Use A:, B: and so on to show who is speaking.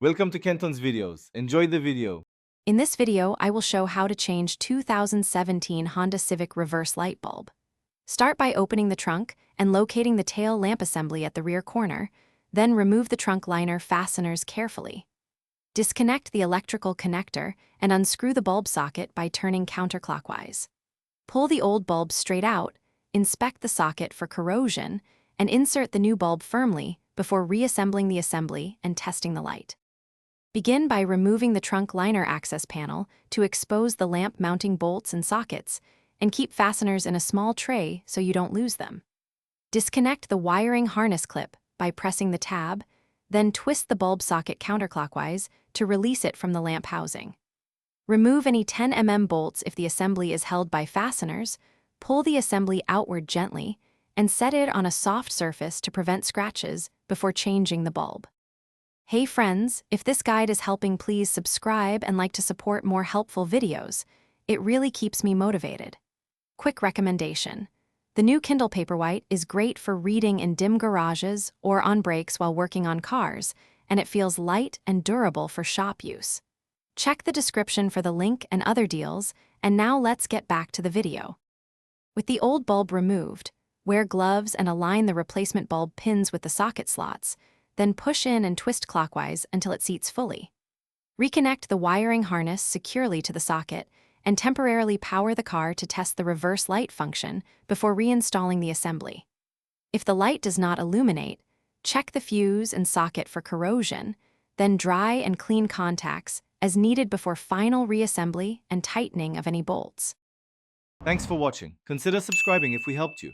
A: Welcome to Kenton's videos. Enjoy the video.
B: In this video, I will show how to change 2017 Honda Civic reverse light bulb. Start by opening the trunk and locating the tail lamp assembly at the rear corner, then remove the trunk liner fasteners carefully. Disconnect the electrical connector and unscrew the bulb socket by turning counterclockwise. Pull the old bulb straight out, inspect the socket for corrosion, and insert the new bulb firmly before reassembling the assembly and testing the light. Begin by removing the trunk liner access panel to expose the lamp mounting bolts and sockets, and keep fasteners in a small tray so you don't lose them. Disconnect the wiring harness clip by pressing the tab, then twist the bulb socket counterclockwise to release it from the lamp housing. Remove any 10 mm bolts if the assembly is held by fasteners, pull the assembly outward gently, and set it on a soft surface to prevent scratches before changing the bulb. Hey friends, if this guide is helping, please subscribe and like to support more helpful videos. It really keeps me motivated. Quick recommendation. The new Kindle Paperwhite is great for reading in dim garages or on breaks while working on cars, and it feels light and durable for shop use. Check the description for the link and other deals, and now let's get back to the video. With the old bulb removed, wear gloves and align the replacement bulb pins with the socket slots, then push in and twist clockwise until it seats fully. Reconnect the wiring harness securely to the socket and temporarily power the car to test the reverse light function before reinstalling the assembly. If the light does not illuminate, check the fuse and socket for corrosion, then dry and clean contacts as needed before final reassembly and tightening of any bolts.
A: Thanks for watching. Consider subscribing if we helped you.